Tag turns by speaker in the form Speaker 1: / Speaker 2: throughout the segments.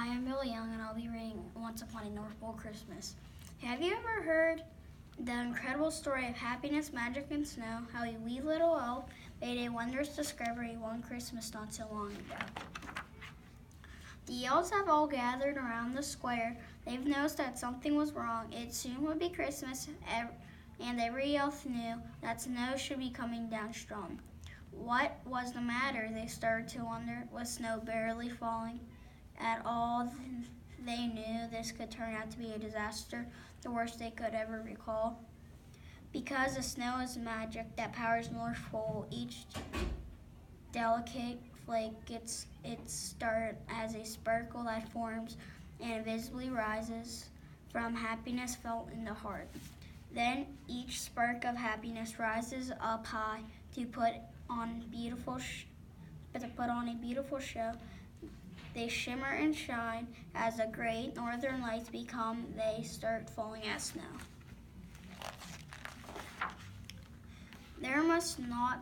Speaker 1: Hi, I'm Billy Young, and I'll be reading Once Upon a North Pole Christmas. Have you ever heard the incredible story of happiness, magic, and snow? How a wee little elf made a wondrous discovery one Christmas not so long ago. The elves have all gathered around the square. They've noticed that something was wrong. It soon would be Christmas, and every elf knew that snow should be coming down strong. What was the matter? They started to wonder. Was snow barely falling at all? They knew this could turn out to be a disaster, the worst they could ever recall. Because the snow is magic that powers North Pole, each delicate flake gets its start as a sparkle that forms and visibly rises from happiness felt in the heart. Then each spark of happiness rises up high to put on a beautiful show. They shimmer and shine as the great northern lights become. They start falling as snow. There must not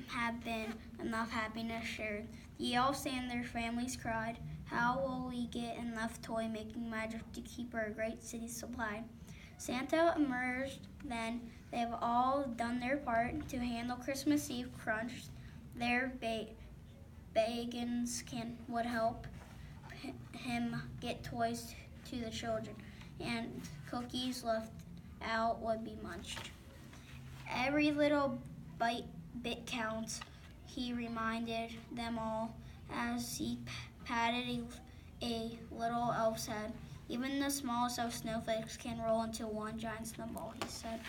Speaker 1: have been enough happiness shared. The elves and their families cried, "How will we get enough toy-making magic to keep our great city supplied?" Santa emerged then. They've all done their part to handle Christmas Eve crunch. Their Bagans would help him get toys to the children, and cookies left out would be munched. Every little bit counts, he reminded them all as he patted a little elf's head. Even the smallest of snowflakes can roll into one giant snowball, he said.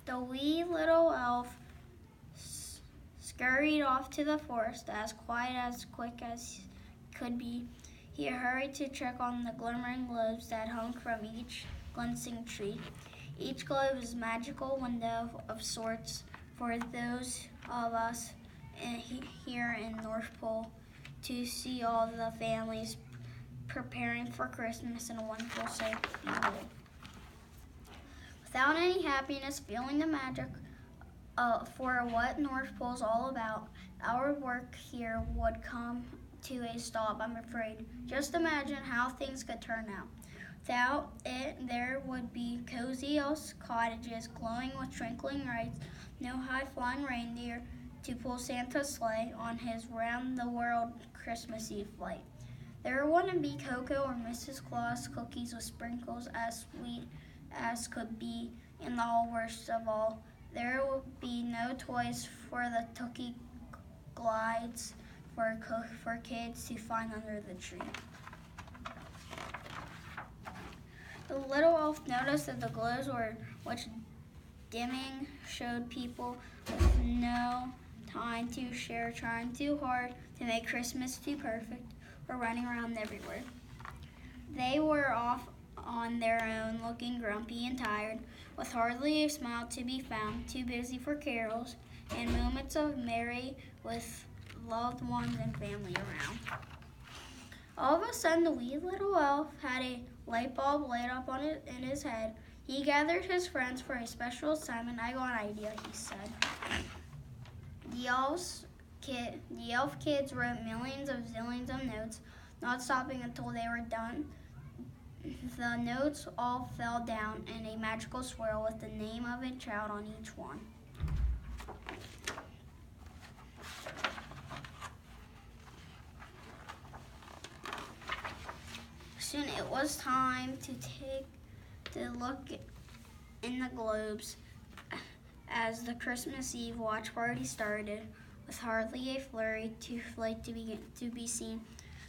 Speaker 1: The wee little elf scurried off to the forest as quick as could be. He hurried to check on the glimmering globes that hung from each glancing tree. Each globe is a magical window of sorts for those of us here in North Pole to see all the families preparing for Christmas in a wonderful safe view. Without any happiness, feeling the magic for what North Pole is all about, our work here would come to a stop, I'm afraid. Just imagine how things could turn out. Without it, there would be cozy elf cottages glowing with twinkling lights, no high-flying reindeer to pull Santa's sleigh on his round-the-world Christmas Eve flight. There wouldn't be Cocoa or Mrs. Claus cookies with sprinkles as sweet as could be, and the worst of all, there would be no toys for the Tookie glides for kids to find under the tree. The little elf noticed that the globes which dimming showed people with no time to share, trying too hard to make Christmas too perfect, were running around everywhere. They were off on their own, looking grumpy and tired, with hardly a smile to be found, too busy for carols and moments of merry with loved ones and family around. All of a sudden, the wee little elf had a light bulb lit up in his head. He gathered his friends for a special assignment. "I got an idea," he said. The elf kids wrote millions of zillions of notes, not stopping until they were done. The notes all fell down in a magical swirl with the name of a child on each one. Soon it was time to look in the globes as the Christmas Eve watch party started. With hardly a flurry too late to be seen,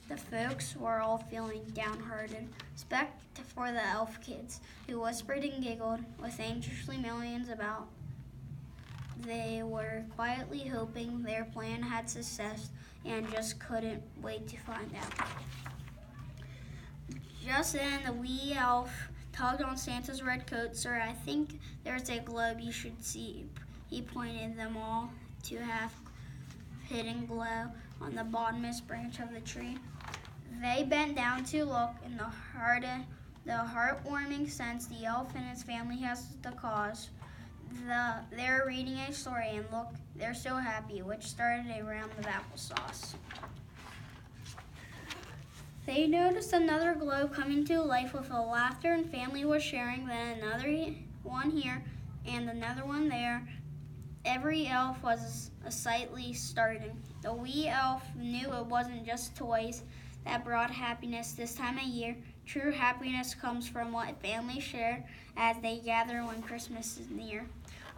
Speaker 1: the folks were all feeling downhearted, except for the elf kids, who whispered and giggled with anxiously millions about. They were quietly hoping their plan had success and just couldn't wait to find out. Just then, the wee elf tugged on Santa's red coat. "Sir, I think there's a globe you should see." He pointed them all to half hidden glow on the bottommost branch of the tree. They bent down to look, and the heartwarming sense the elf and his family has the cause. They're reading a story, and look, they're so happy, which started a round of applesauce. They noticed another globe coming to life with a laughter and family was sharing, then another one here and another one there. Every elf was slightly starting. The wee elf knew it wasn't just toys that brought happiness this time of year. True happiness comes from what families share as they gather when Christmas is near.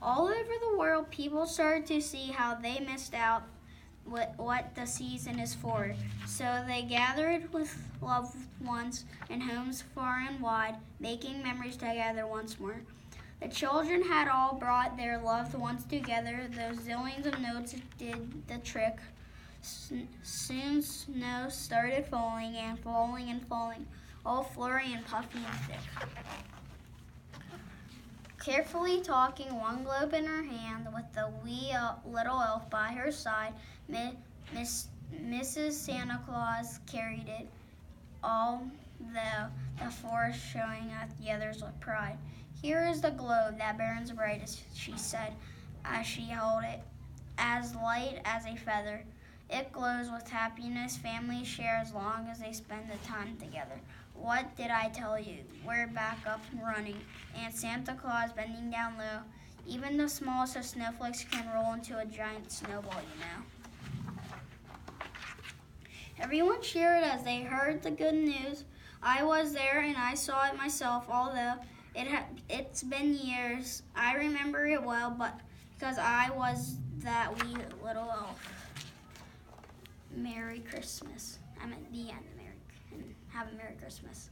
Speaker 1: All over the world, people started to see how they missed out what the season is for. So they gathered with loved ones in homes far and wide, making memories together once more. The children had all brought their loved ones together. Those zillions of notes did the trick. Soon snow started falling and falling and falling, all flurry and puffy and thick. Carefully talking, one globe in her hand, with the wee little elf by her side, Mrs. Santa Claus carried it, all the forest showing at the others with pride. Here is the globe that burns brightest, she said, as she held it, as light as a feather. It glows with happiness families share as long as they spend the time together. What did I tell you? We're back up and running. Aunt Santa Claus bending down low. Even the smallest of snowflakes can roll into a giant snowball, you know. Everyone cheered as they heard the good news. I was there and I saw it myself, although it's been years. I remember it well, but because I was that wee little elf. Merry Christmas. I'm at the end. And have a Merry Christmas.